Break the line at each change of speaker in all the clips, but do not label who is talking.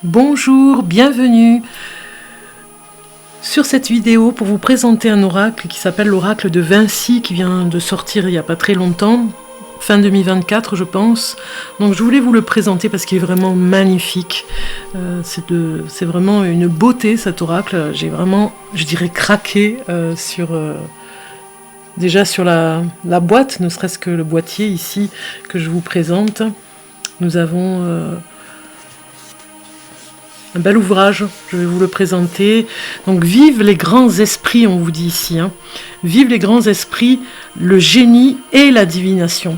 Bonjour, bienvenue sur cette vidéo pour vous présenter un oracle qui s'appelle l'oracle de Vinci, qui vient de sortir il n'y a pas très longtemps, fin 2024 je pense. Donc je voulais vous le présenter parce qu'il est vraiment magnifique. C'est vraiment une beauté cet oracle. J'ai vraiment, je dirais, craqué déjà sur la boîte, ne serait-ce que le boîtier ici que je vous présente. Nous avons un bel ouvrage, je vais vous le présenter. Donc, vive les grands esprits, on vous dit ici. Vive les grands esprits, le génie et la divination.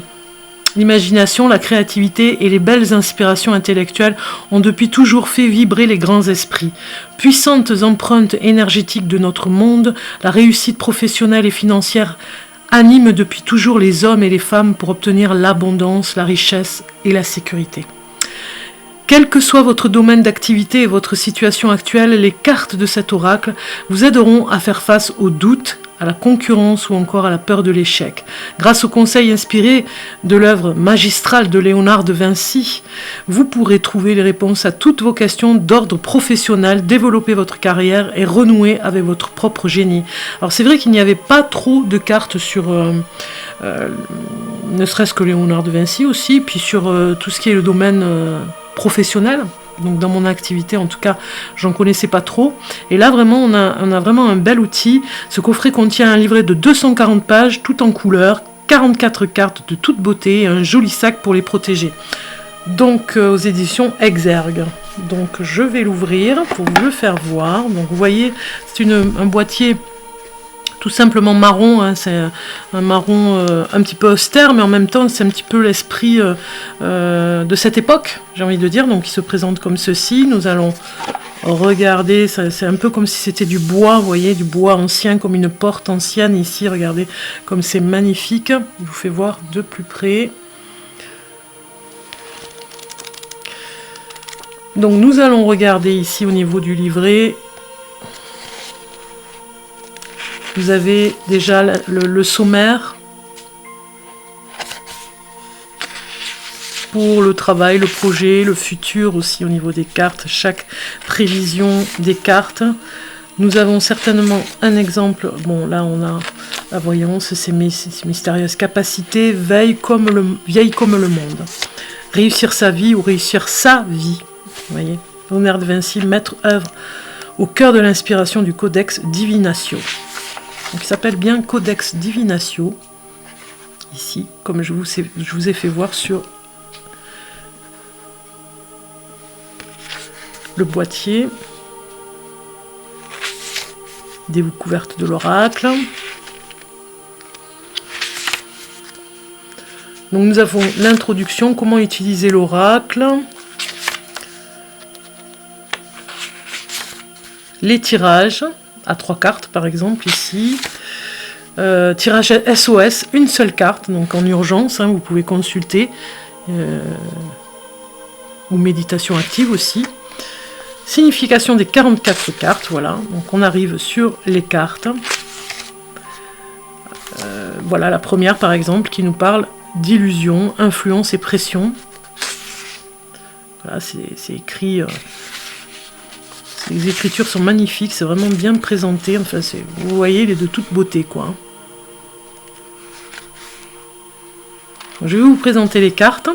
L'imagination, la créativité et les belles inspirations intellectuelles ont depuis toujours fait vibrer les grands esprits. Puissantes empreintes énergétiques de notre monde, la réussite professionnelle et financière anime depuis toujours les hommes et les femmes pour obtenir l'abondance, la richesse et la sécurité. Quel que soit votre domaine d'activité et votre situation actuelle, les cartes de cet oracle vous aideront à faire face aux doutes, à la concurrence ou encore à la peur de l'échec. Grâce aux conseils inspirés de l'œuvre magistrale de Léonard de Vinci, vous pourrez trouver les réponses à toutes vos questions d'ordre professionnel, développer votre carrière et renouer avec votre propre génie. Alors c'est vrai qu'il n'y avait pas trop de cartes sur... ne serait-ce que Léonard de Vinci aussi, puis sur tout ce qui est le domaine... professionnel, donc dans mon activité en tout cas j'en connaissais pas trop, et là vraiment on a vraiment un bel outil. Ce coffret contient un livret de 240 pages tout en couleur, 44 cartes de toute beauté et un joli sac pour les protéger, donc aux éditions Exergue. Donc je vais l'ouvrir pour vous le faire voir. Donc vous voyez c'est un boîtier tout simplement marron, c'est un marron un petit peu austère, mais en même temps c'est un petit peu l'esprit de cette époque, j'ai envie de dire. Donc il se présente comme ceci. Nous allons regarder, c'est un peu comme si c'était du bois, vous voyez, du bois ancien, comme une porte ancienne ici. Regardez comme c'est magnifique, je vous fais voir de plus près. Donc nous allons regarder ici au niveau du livret. Vous avez déjà le sommaire pour le travail, le projet, le futur aussi au niveau des cartes, chaque prévision des cartes. Nous avons certainement un exemple. Bon, là on a la voyance, ces mystérieuses capacités, vieille comme le monde. Réussir sa vie ou réussir sa vie. Vous voyez, Léonard de Vinci, maître œuvre au cœur de l'inspiration du Codex Divinatio. Donc il s'appelle bien Codex Divinatio, ici, comme je vous ai fait voir sur le boîtier. Découverte de l'oracle. Donc nous avons l'introduction, comment utiliser l'oracle. Les tirages. À 3 cartes par exemple ici, tirage SOS, une seule carte, donc en urgence, vous pouvez consulter, ou méditation active aussi. Signification des 44 cartes, voilà, donc on arrive sur les cartes. Voilà la première par exemple qui nous parle d'illusion, influence et pression. Voilà, c'est écrit... les écritures sont magnifiques, c'est vraiment bien présenté. Enfin, vous voyez, il est de toute beauté, quoi. Je vais vous présenter les cartes.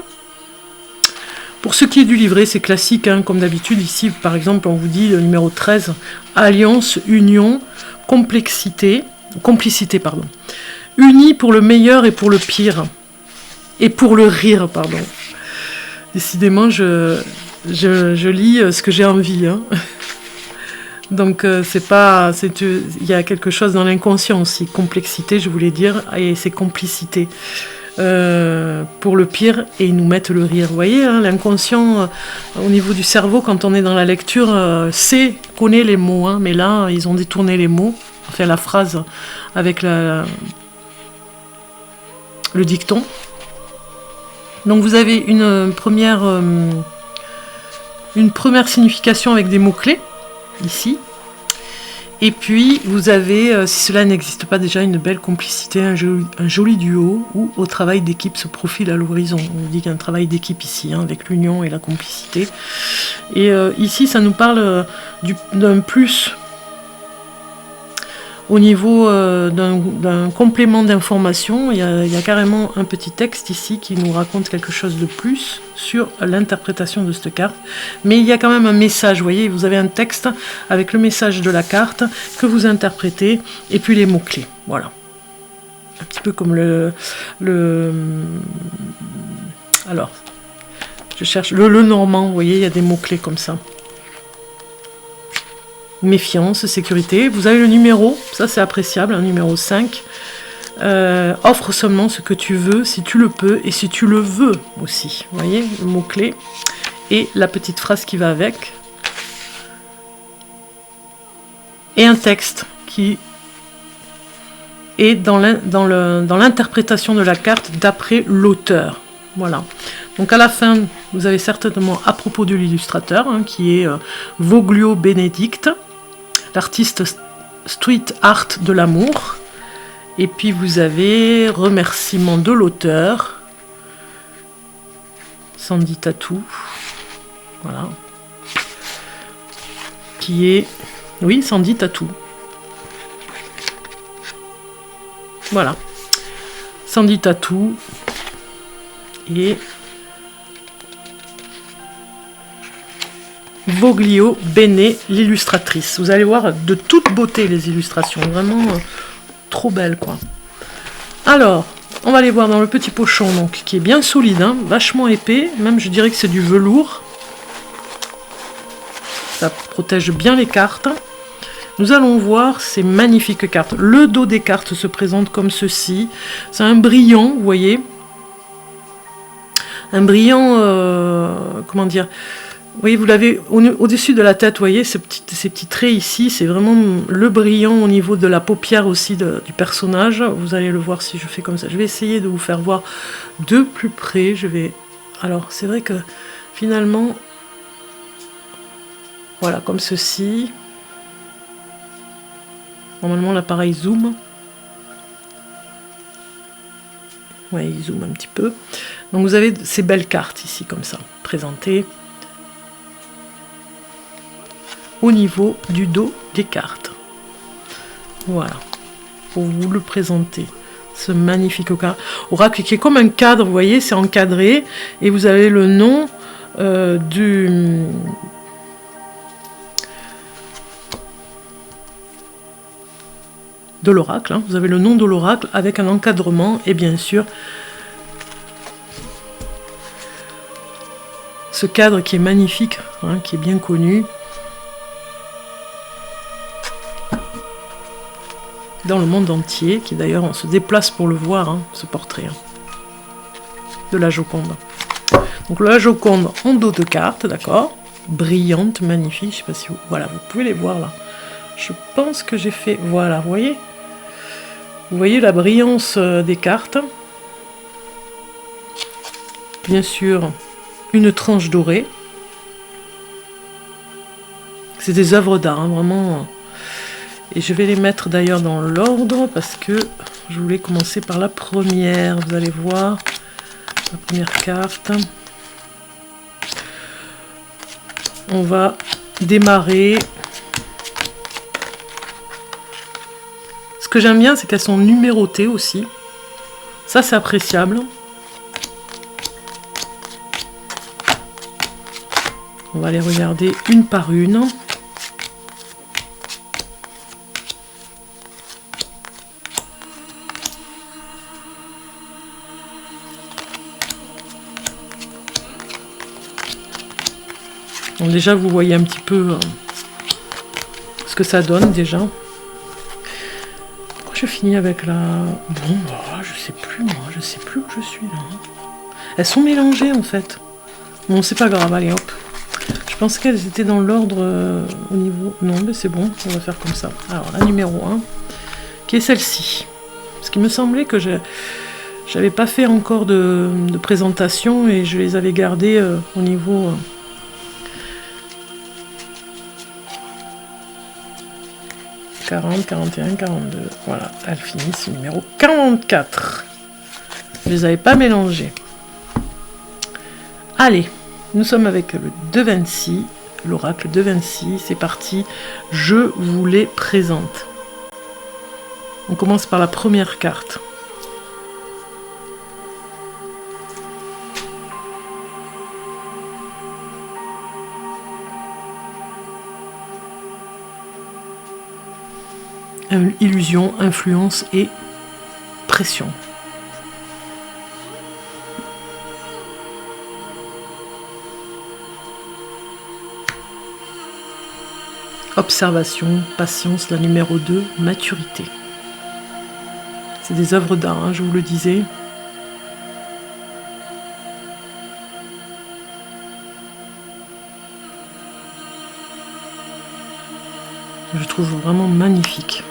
Pour ce qui est du livret, c'est classique, comme d'habitude. Ici, par exemple, on vous dit le numéro 13, alliance, union, complicité, pardon. Unis pour le meilleur et pour le pire. Et pour le rire, pardon. Décidément, je lis ce que j'ai envie, Donc il y a quelque chose dans l'inconscient aussi, complexité je voulais dire, et c'est complicité. Pour le pire, et ils nous mettent le rire. Vous voyez, l'inconscient au niveau du cerveau, quand on est dans la lecture, connaît les mots, mais là ils ont détourné les mots, enfin la phrase avec le dicton. Donc vous avez une première signification avec des mots-clés, ici. Et puis, vous avez, si cela n'existe pas déjà, une belle complicité, un joli duo, où au travail d'équipe se profile à l'horizon. On dit qu'il y a un travail d'équipe ici, hein, avec l'union et la complicité. Et ici, ça nous parle d'un plus au niveau d'un complément d'information. Il y a carrément un petit texte ici qui nous raconte quelque chose de plus sur l'interprétation de cette carte. Mais il y a quand même un message, vous voyez, vous avez un texte avec le message de la carte que vous interprétez, et puis les mots-clés. Voilà. Un petit peu comme alors, je cherche le normand, vous voyez, il y a des mots-clés comme ça. Méfiance, sécurité. Vous avez le numéro, ça c'est appréciable, un numéro 5. Offre seulement ce que tu veux, si tu le peux, et si tu le veux aussi. Vous voyez, le mot-clé. Et la petite phrase qui va avec. Et un texte qui est dans l'interprétation de la carte d'après l'auteur. Voilà. Donc à la fin, vous avez certainement à propos de l'illustrateur, hein, qui est Voglio Benedict, l'artiste street art de l'amour. Et puis vous avez remerciement de l'auteur, Sandy Tattoo, voilà, qui est, oui, Sandy Tattoo. Voilà, Sandy Tattoo et Voglio Bene, l'illustratrice. Vous allez voir de toute beauté les illustrations, vraiment trop belles quoi. Alors, on va aller voir dans le petit pochon, donc, qui est bien solide, hein, vachement épais, même je dirais que c'est du velours. Ça protège bien les cartes. Nous allons voir ces magnifiques cartes. Le dos des cartes se présente comme ceci. C'est un brillant, vous voyez. Un brillant, comment dire, vous voyez, vous l'avez au-dessus de la tête, vous voyez, ces petits traits ici, c'est vraiment le brillant au niveau de la paupière aussi du personnage. Vous allez le voir si je fais comme ça. Je vais essayer de vous faire voir de plus près. Alors, c'est vrai que finalement, voilà, comme ceci. Normalement, l'appareil zoom. Ouais, il zoome un petit peu. Donc, vous avez ces belles cartes ici, comme ça, présentées au niveau du dos des cartes. Voilà, pour vous le présenter, ce magnifique oracle qui est comme un cadre, vous voyez, c'est encadré, et vous avez le nom de l'oracle, hein. Vous avez le nom de l'oracle avec un encadrement, et bien sûr, ce cadre qui est magnifique, hein, qui est bien connu, dans le monde entier, qui d'ailleurs on se déplace pour le voir, hein, ce portrait hein, de la Joconde. Donc la Joconde en dos de carte, d'accord, brillante, magnifique, je sais pas si vous... Voilà, vous pouvez les voir là. Je pense que j'ai fait... Voilà, vous voyez la brillance des cartes. Bien sûr, une tranche dorée. C'est des œuvres d'art, hein, vraiment... Et je vais les mettre d'ailleurs dans l'ordre parce que je voulais commencer par la première. Vous allez voir la première carte. On va démarrer. Ce que j'aime bien, c'est qu'elles sont numérotées aussi. Ça, c'est appréciable. On va les regarder une par une. Donc déjà, vous voyez un petit peu ce que ça donne déjà. Pourquoi je finis avec la... Bon, bah, je sais plus moi, je sais plus où je suis là. Elles sont mélangées en fait. Bon, c'est pas grave, allez hop. Je pensais qu'elles étaient dans l'ordre au niveau... Non, mais c'est bon, on va faire comme ça. Alors, la numéro 1, qui est celle-ci. Parce qu'il me semblait que j'avais pas fait encore de présentation et je les avais gardées au niveau... 40, 41, 42. Voilà, elles finissent numéro 44. Je les avais pas mélangées. Allez, nous sommes avec le 2,26, l'oracle 2,26. C'est parti, je vous les présente. On commence par la première carte. Illusion, influence et pression. Observation, patience, la numéro 2, maturité. C'est des œuvres d'art, hein, je vous le disais. Je trouve vraiment magnifique.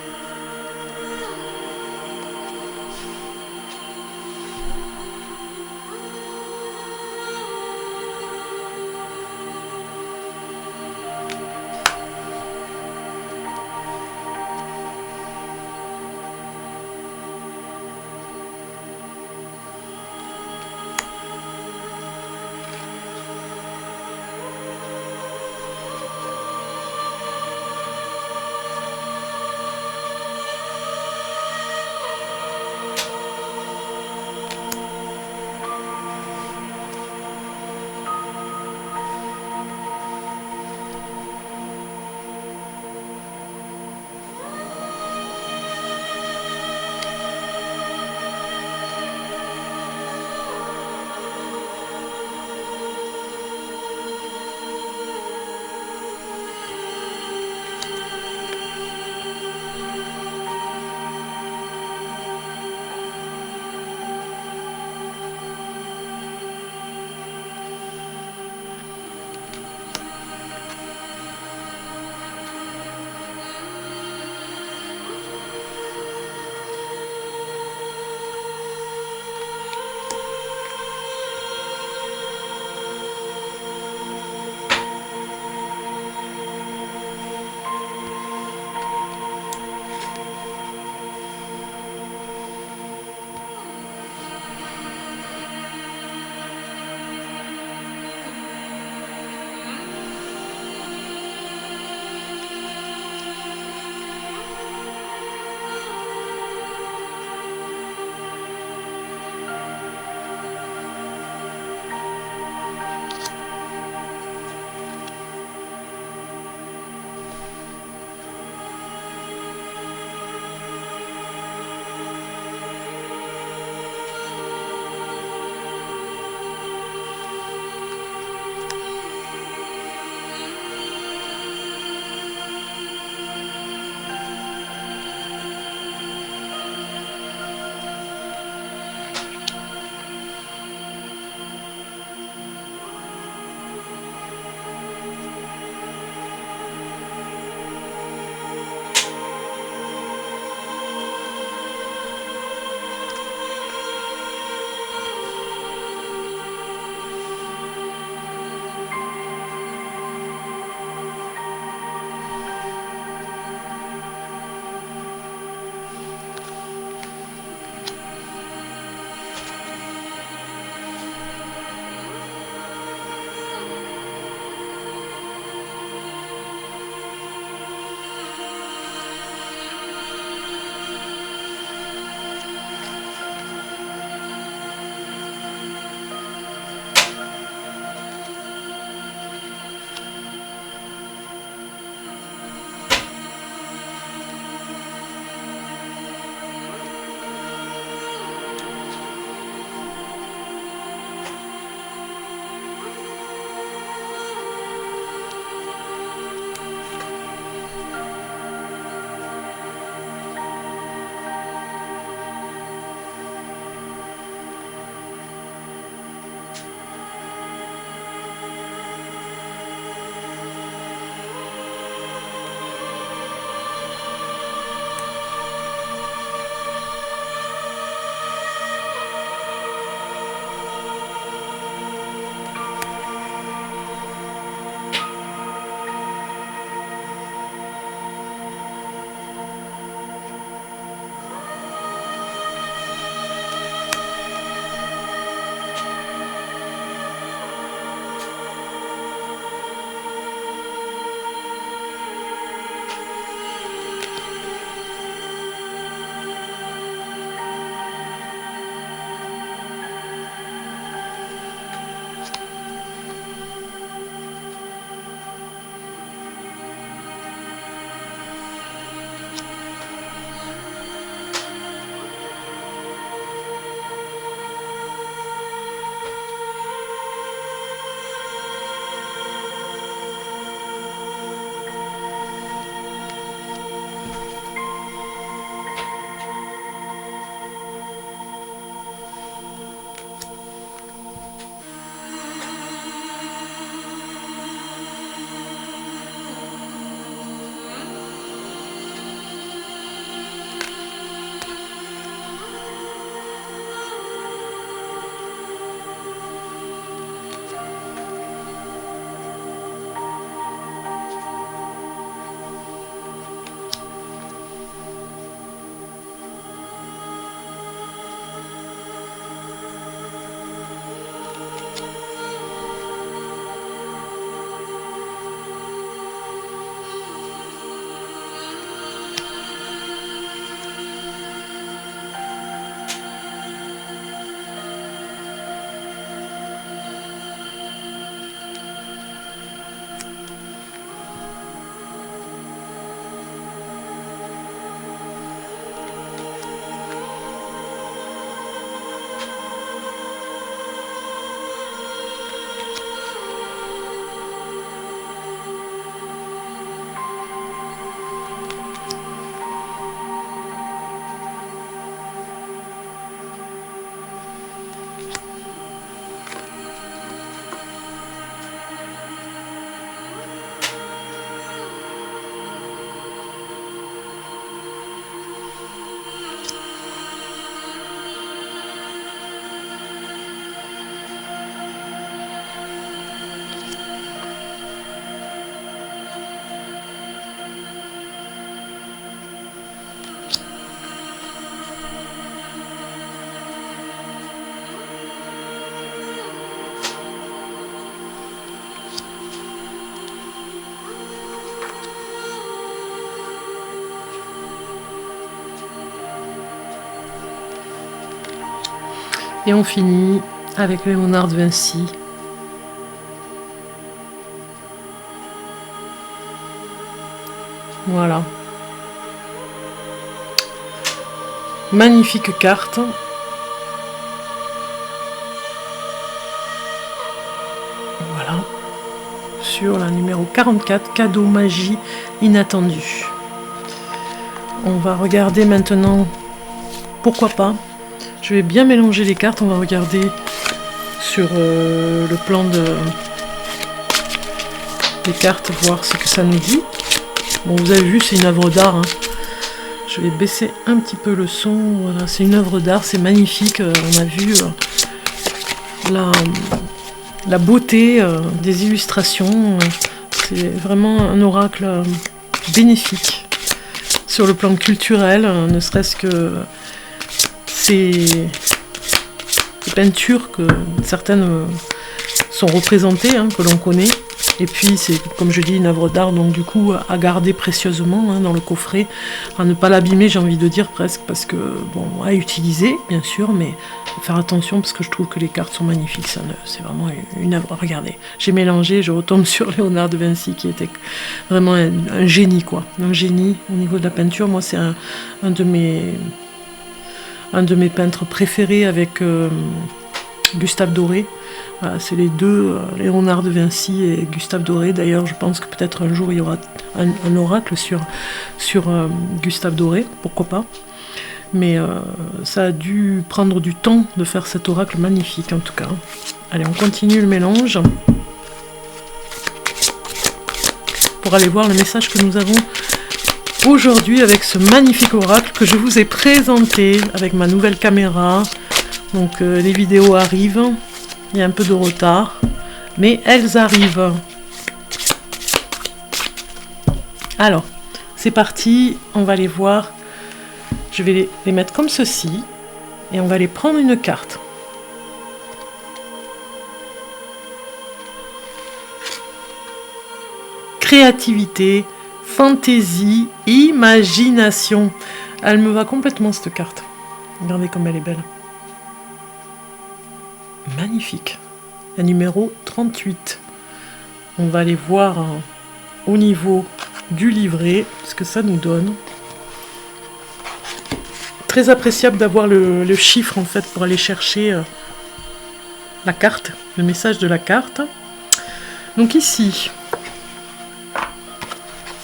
Et on finit avec Léonard de Vinci. Voilà. Magnifique carte. Voilà. Sur la numéro 44, cadeau magie inattendu. On va regarder maintenant, pourquoi pas. Je vais bien mélanger les cartes. On va regarder sur le plan des cartes, voir ce que ça nous dit. Bon, vous avez vu, c'est une œuvre d'art. Hein. Je vais baisser un petit peu le son. Voilà, c'est une œuvre d'art, c'est magnifique. On a vu la beauté des illustrations. C'est vraiment un oracle bénéfique sur le plan culturel, ne serait-ce que ces peintures que certaines sont représentées, hein, que l'on connaît. Et puis c'est, comme je dis, une œuvre d'art, donc du coup à garder précieusement dans le coffret, à ne pas l'abîmer, j'ai envie de dire presque, parce que, bon, à utiliser, bien sûr, mais faire attention, parce que je trouve que les cartes sont magnifiques, c'est vraiment une œuvre. Regardez, j'ai mélangé, je retombe sur Léonard de Vinci, qui était vraiment un génie, quoi. Un génie au niveau de la peinture. Moi, c'est un de mes peintres préférés avec Gustave Doré. Voilà, c'est les deux, Léonard de Vinci et Gustave Doré. D'ailleurs, je pense que peut-être un jour il y aura un oracle sur Gustave Doré, pourquoi pas. Mais ça a dû prendre du temps de faire cet oracle magnifique en tout cas. Allez, on continue le mélange pour aller voir le message que nous avons aujourd'hui avec ce magnifique oracle que je vous ai présenté avec ma nouvelle caméra. Donc les vidéos arrivent. Il y a un peu de retard, mais elles arrivent. Alors, c'est parti, on va les voir. Je vais les mettre comme ceci, et on va les prendre une carte. Créativité, fantaisie, imagination. Elle me va complètement cette carte. Regardez comme elle est belle. Magnifique. La numéro 38. On va aller voir au niveau du livret ce que ça nous donne. Très appréciable d'avoir le chiffre en fait pour aller chercher la carte, le message de la carte. Donc ici,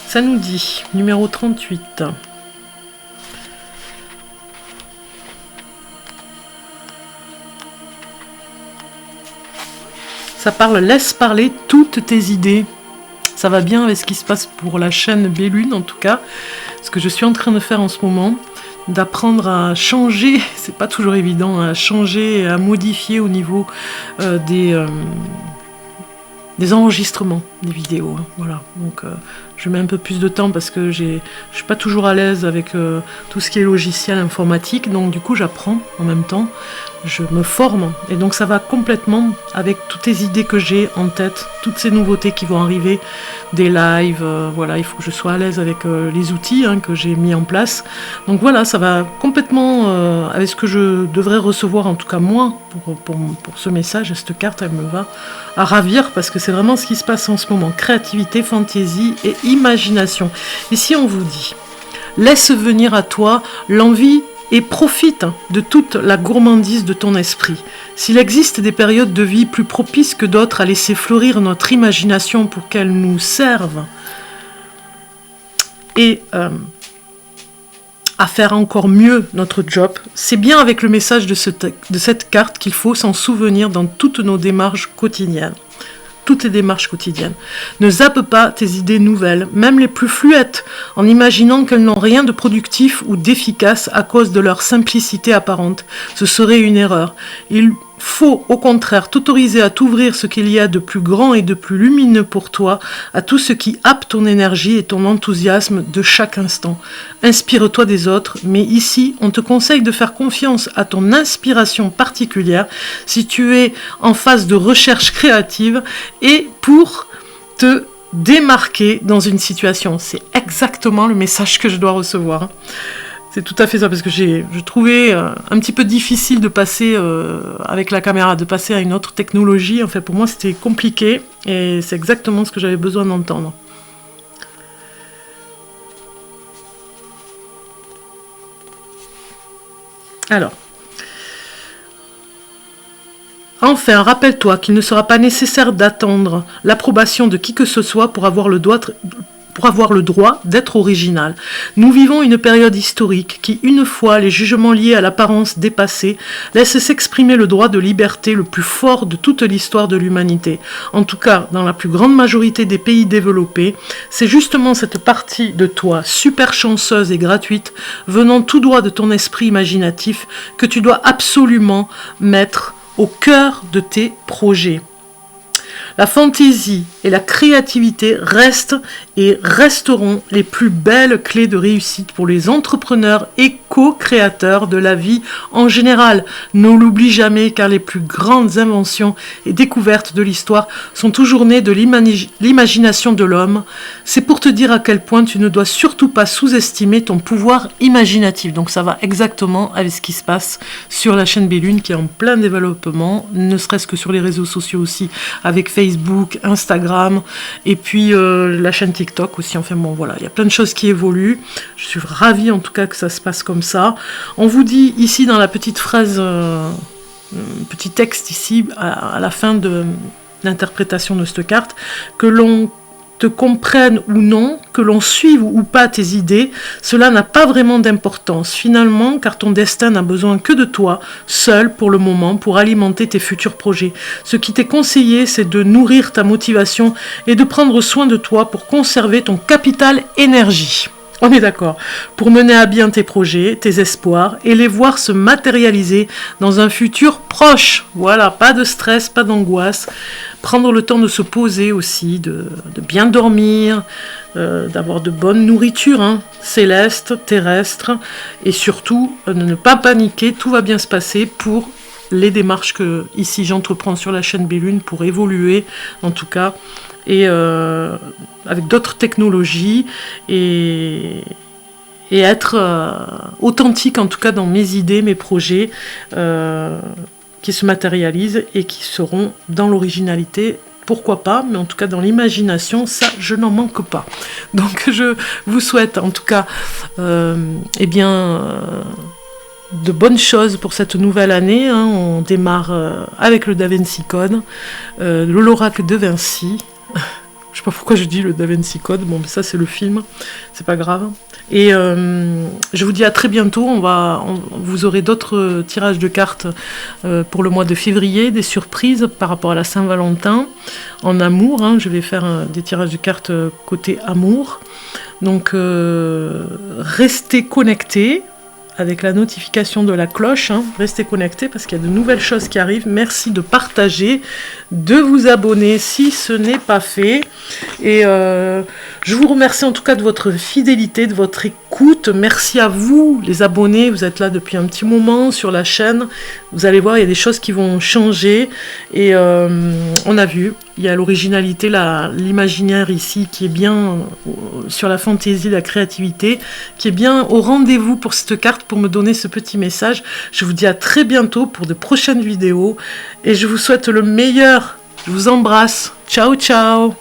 ça nous dit numéro 38. Ça parle, laisse parler toutes tes idées. Ça va bien avec ce qui se passe pour la chaîne Bellune en tout cas. Ce que je suis en train de faire en ce moment, d'apprendre à changer, c'est pas toujours évident, à changer, à modifier au niveau des enregistrements des vidéos. Hein, voilà, donc je mets un peu plus de temps parce que je suis pas toujours à l'aise avec tout ce qui est logiciel informatique, donc du coup j'apprends en même temps. Je me forme et donc ça va complètement avec toutes les idées que j'ai en tête, toutes ces nouveautés qui vont arriver, des lives, voilà, il faut que je sois à l'aise avec les outils que j'ai mis en place. Donc voilà, ça va complètement avec ce que je devrais recevoir, en tout cas moi, pour ce message. Cette carte, elle me va à ravir parce que c'est vraiment ce qui se passe en ce moment. Créativité, fantaisie et imagination. Ici, on vous dit, laisse venir à toi l'envie et profite de toute la gourmandise de ton esprit. S'il existe des périodes de vie plus propices que d'autres à laisser fleurir notre imagination pour qu'elle nous serve et à faire encore mieux notre job, c'est bien avec le message de cette carte qu'il faut s'en souvenir dans toutes nos démarches quotidiennes. Toutes les démarches quotidiennes. Ne zappe pas tes idées nouvelles, même les plus fluettes, en imaginant qu'elles n'ont rien de productif ou d'efficace à cause de leur simplicité apparente. Ce serait une erreur. Il faut au contraire t'autoriser à t'ouvrir ce qu'il y a de plus grand et de plus lumineux pour toi, à tout ce qui happe ton énergie et ton enthousiasme de chaque instant. Inspire-toi des autres, mais ici, on te conseille de faire confiance à ton inspiration particulière si tu es en phase de recherche créative et pour te démarquer dans une situation. C'est exactement le message que je dois recevoir. C'est tout à fait ça, parce que je trouvais un petit peu difficile de passer avec la caméra, de passer à une autre technologie. En fait, pour moi, c'était compliqué, et c'est exactement ce que j'avais besoin d'entendre. Alors, enfin, rappelle-toi qu'il ne sera pas nécessaire d'attendre l'approbation de qui que ce soit pour avoir le droit d'être original. Nous vivons une période historique qui, une fois les jugements liés à l'apparence dépassés, laisse s'exprimer le droit de liberté le plus fort de toute l'histoire de l'humanité. En tout cas, dans la plus grande majorité des pays développés, c'est justement cette partie de toi, super chanceuse et gratuite, venant tout droit de ton esprit imaginatif, que tu dois absolument mettre au cœur de tes projets. La fantaisie et la créativité restent et resteront les plus belles clés de réussite pour les entrepreneurs et co-créateurs de la vie en général. Ne l'oublie jamais, car les plus grandes inventions et découvertes de l'histoire sont toujours nées de l'imagination de l'homme. C'est pour te dire à quel point tu ne dois surtout pas sous-estimer ton pouvoir imaginatif. Donc ça va exactement avec ce qui se passe sur la chaîne Bellune, qui est en plein développement, ne serait-ce que sur les réseaux sociaux aussi, avec Facebook, Instagram, et puis la chaîne TikTok aussi. Enfin bon, voilà, il y a plein de choses qui évoluent. Je suis ravie en tout cas que ça se passe comme ça. On vous dit ici dans la petite phrase, petit texte ici à la fin de l'interprétation de cette carte, que l'on te comprenne ou non, que l'on suive ou pas tes idées, cela n'a pas vraiment d'importance finalement, car ton destin n'a besoin que de toi, seul pour le moment, pour alimenter tes futurs projets. Ce qui t'est conseillé, c'est de nourrir ta motivation et de prendre soin de toi pour conserver ton capital énergie. On est d'accord, pour mener à bien tes projets, tes espoirs, et les voir se matérialiser dans un futur proche. Voilà, pas de stress, pas d'angoisse. Prendre le temps de se poser aussi, de bien dormir, d'avoir de bonne nourriture, céleste, terrestre, et surtout de ne pas paniquer, tout va bien se passer pour les démarches que ici j'entreprends sur la chaîne Bellune pour évoluer en tout cas, et avec d'autres technologies, et être authentique en tout cas dans mes idées, mes projets qui se matérialisent et qui seront dans l'originalité, pourquoi pas, mais en tout cas dans l'imagination, ça je n'en manque pas. Donc je vous souhaite en tout cas de bonnes choses pour cette nouvelle année. On démarre avec le Da Vinci Code, l'oracle de Vinci. Je sais pas pourquoi je dis le Da Vinci Code, bon mais ça c'est le film, c'est pas grave. Et je vous dis à très bientôt, vous aurez d'autres tirages de cartes pour le mois de février, des surprises par rapport à la Saint-Valentin, en amour, je vais faire des tirages de cartes côté amour. Donc restez connectés avec la notification de la cloche, restez connectés parce qu'il y a de nouvelles choses qui arrivent. Merci de partager, de vous abonner si ce n'est pas fait, et je vous remercie en tout cas de votre fidélité, de votre écoute. Merci à vous les abonnés, vous êtes là depuis un petit moment sur la chaîne, vous allez voir il y a des choses qui vont changer, et on a vu, il y a l'originalité, l'imaginaire ici qui est bien sur la fantaisie, la créativité, qui est bien au rendez-vous pour cette carte, pour me donner ce petit message. Je vous dis à très bientôt pour de prochaines vidéos, et je vous souhaite le meilleur. Je vous embrasse. Ciao, ciao.